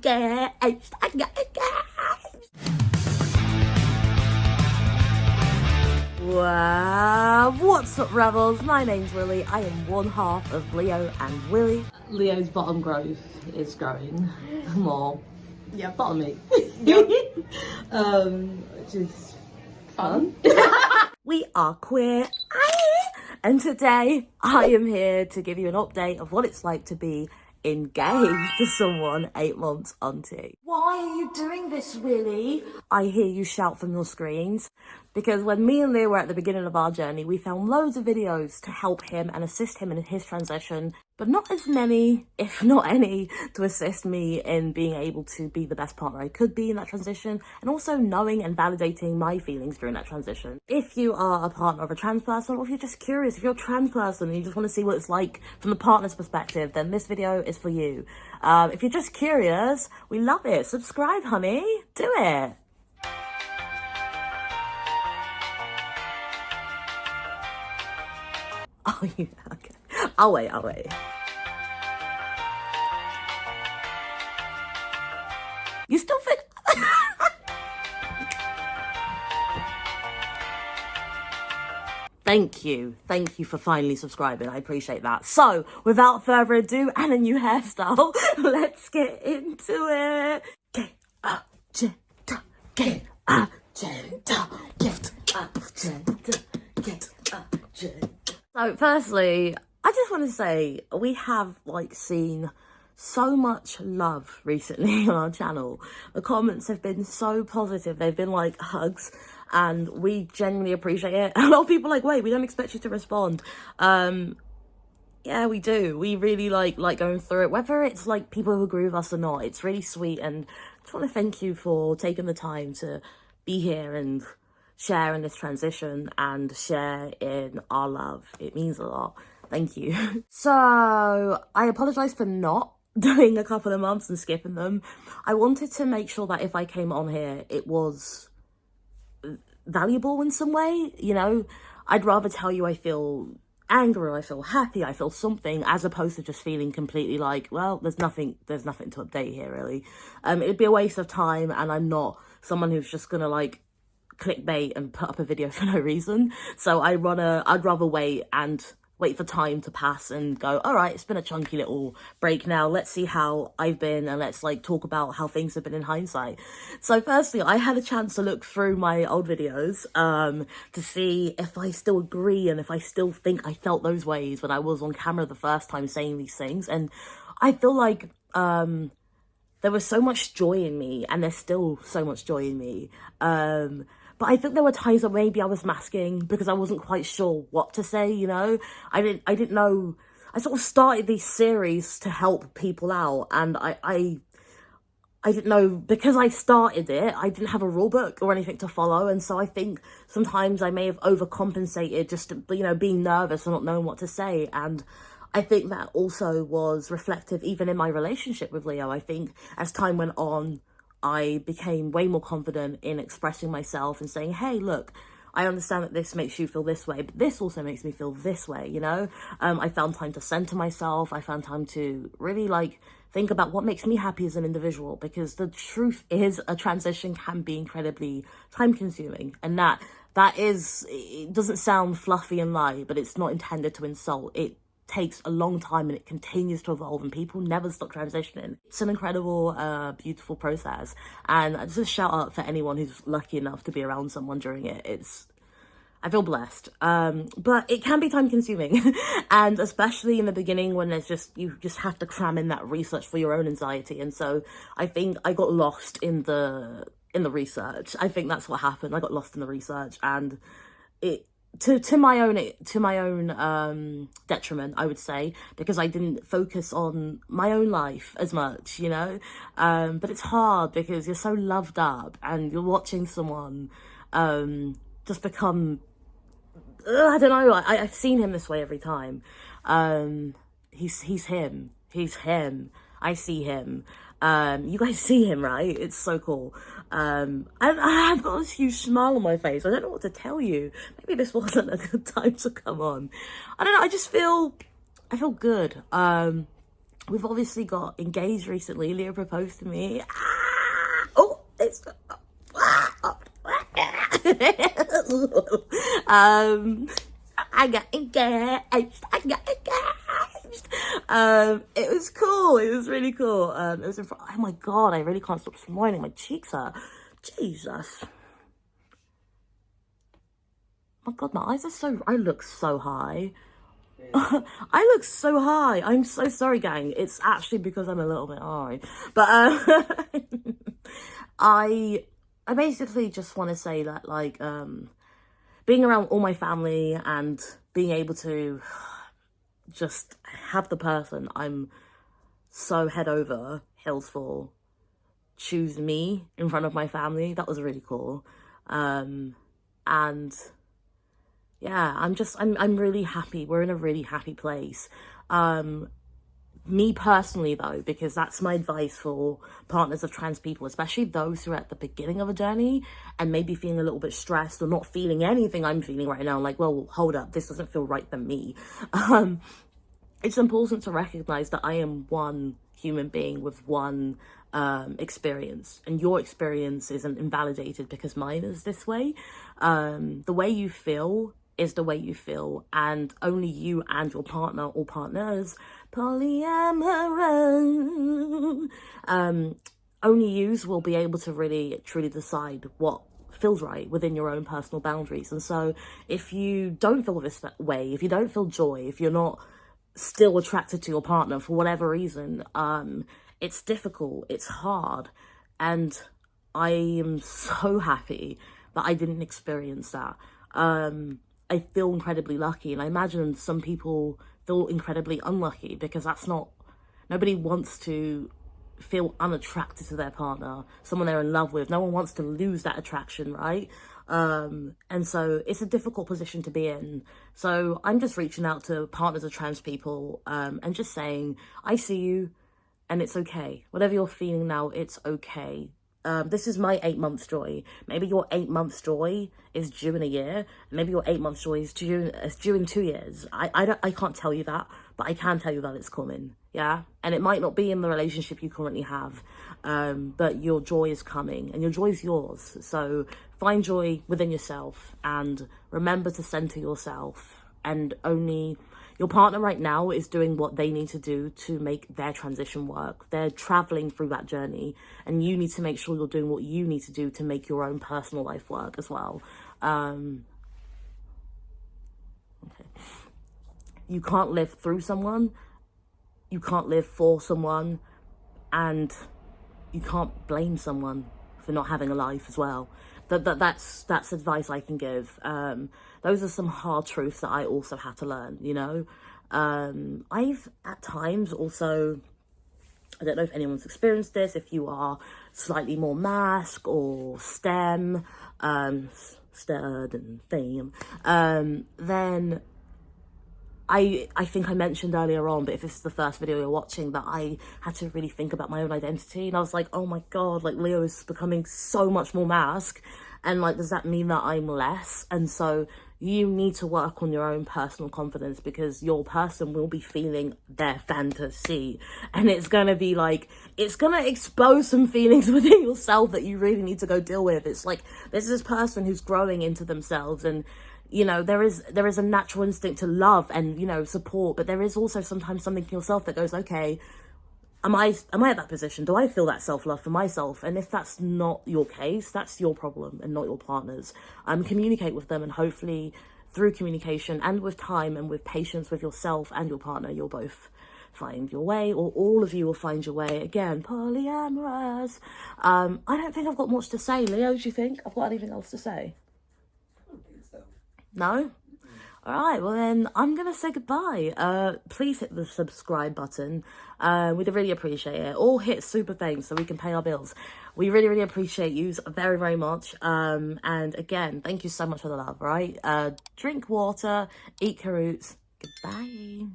engaged. Wow, what's up, rebels? My name's Willie. I am one half of Leo and Willie. Leo's bottom growth is growing more. Yeah, Bottomy. Yep. Which is fun. We are queer. And today I am here to give you an update of what it's like to be engaged to someone 8 months onto. Why are you doing this, Willie? I hear you shout from your screens. Because when me and Leo were at the beginning of our journey, we found loads of videos to help him and assist him in his transition, but not as many, if not any, to assist me in being able to be the best partner I could be in that transition, and also knowing and validating my feelings during that transition. If you are a partner of a trans person, or if you're just curious, if you're a trans person and you just want to see what it's like from the partner's perspective, then this video is for you. If you're just curious, we love it. Subscribe, honey. Do it. Oh, yeah, okay. I'll wait. You still think... Thank you for finally subscribing. I appreciate that. So, without further ado, and a new hairstyle, let's get into it. Get agenda, gift agenda, get agenda. So firstly, I just want to say we have seen so much love recently on our channel. The comments have been so positive. They've been like hugs, and we genuinely appreciate it. A lot of people are like, wait, we don't expect you to respond. Yeah, we do. We really like going through it, whether it's like people who agree with us or not. It's really sweet, and I just want to thank you for taking the time to be here and share in this transition and share in our love. It means a lot. Thank you. So I apologize for not doing a couple of months and skipping them. I wanted to make sure that if I came on here, it was valuable in some way. You know, I'd rather tell you I feel angry, I feel happy, I feel something, as opposed to just feeling completely like, well, there's nothing to update here, really. It'd be a waste of time, and I'm not someone who's just gonna clickbait and put up a video for no reason. So I'd rather wait for time to pass and go, all right, it's been a chunky little break now. Let's see how I've been, and let's talk about how things have been in hindsight. So firstly, I had a chance to look through my old videos to see if I still agree and if I still think I felt those ways when I was on camera the first time saying these things. And I feel like there was so much joy in me, and there's still so much joy in me. But I think there were times that maybe I was masking because I wasn't quite sure what to say, you know? I didn't know. I sort of started these series to help people out, and I didn't know, because I started it, I didn't have a rule book or anything to follow, and so I think sometimes I may have overcompensated just to, being nervous or not knowing what to say. And I think that also was reflective even in my relationship with Leo. I think as time went on, I became way more confident in expressing myself and saying, hey, look, I understand that this makes you feel this way, but this also makes me feel this way, you know? I found time to center myself. I found time to really think about what makes me happy as an individual, because the truth is a transition can be incredibly time consuming, and that is, it doesn't sound fluffy and light, but it's not intended to insult. It takes a long time, and it continues to evolve, and people never stop transitioning. It's an incredible, beautiful process, and just a shout out for anyone who's lucky enough to be around someone during it. I feel blessed, but it can be time consuming, and especially in the beginning when you just have to cram in that research for your own anxiety. And so I think I got lost in the research. I think that's what happened. I got lost in the research, and it, to my own detriment, I would say, because I didn't focus on my own life as much, you know. But it's hard because you're so loved up, and you're watching someone just become, I don't know, I've seen him this way every time. He's him. I see him. You guys see him, right? It's so cool. I've got this huge smile on my face. I don't know what to tell you. Maybe this wasn't a good time to come on. I don't know, I feel good. we've obviously got engaged recently. Leo proposed to me. Oh, it's I got engaged. It was cool. It was really cool. It was in front. Oh my god, I really can't stop smiling. My cheeks hurt. Jesus. Oh my god, my eyes are so. I look so high. I look so high. I'm so sorry, gang. It's actually because I'm a little bit high. But I basically just want to say that, like, being around all my family and being able to just have the person I'm so head over heels for choose me in front of my family, that was really cool. And yeah, I'm really happy. We're in a really happy place. Me personally, though, because that's my advice for partners of trans people, especially those who are at the beginning of a journey and maybe feeling a little bit stressed or not feeling anything I'm feeling right now. Like, well, hold up, this doesn't feel right for me. It's important to recognize that I am one human being with one experience, and your experience isn't invalidated because mine is this way. The way you feel is the way you feel, and only you and your partner or partners, polyamorous, only yous will be able to really truly decide what feels right within your own personal boundaries. And so if you don't feel this way, if you don't feel joy, if you're not still attracted to your partner for whatever reason, it's difficult, it's hard, and I am so happy that I didn't experience that. I feel incredibly lucky, and I imagine some people feel incredibly unlucky because that's not, nobody wants to feel unattracted to their partner, someone they're in love with. No one wants to lose that attraction, right? And so it's a difficult position to be in. So I'm just reaching out to partners of trans people, and just saying, I see you, and it's okay. Whatever you're feeling now, it's okay. This is my 8 months joy. Maybe your 8 months joy is due in a year. Maybe your 8 months joy is due in 2 years. I can't tell you that, but I can tell you that it's coming. Yeah. And it might not be in the relationship you currently have. But your joy is coming, and your joy is yours. So find joy within yourself and remember to center yourself, and only your partner right now is doing what they need to do to make their transition work. They're traveling through that journey, and you need to make sure you're doing what you need to do to make your own personal life work as well. Okay. You can't live through someone, you can't live for someone, and you can't blame someone for not having a life as well. That's advice I can give. Those are some hard truths that I also had to learn, you know. I've at times also, I don't know if anyone's experienced this, if you are slightly more mask or STEM, stud and fame, then I think I mentioned earlier on, but if this is the first video you're watching, that I had to really think about my own identity. And I was like, oh my God, like Leo is becoming so much more mask. And like, does that mean that I'm less? And so you need to work on your own personal confidence, because your person will be feeling their fantasy. And it's going to be like, it's going to expose some feelings within yourself that you really need to go deal with. It's like, there's this person who's growing into themselves, and you know, there is a natural instinct to love and, you know, support, but there is also sometimes something in yourself that goes, okay, am I at that position? Do I feel that self-love for myself? And if that's not your case, that's your problem and not your partner's. Communicate with them, and hopefully through communication and with time and with patience with yourself and your partner, you'll both find your way, or all of you will find your way. Again, polyamorous. I don't think I've got much to say. Leo, do you think I've got anything else to say? No? All right, well then I'm going to say goodbye. Please hit the subscribe button. We'd really appreciate it. Or hit super thanks so we can pay our bills. We really, really appreciate you very, very much. And again, thank you so much for the love, right? Drink water, eat carrots. Goodbye.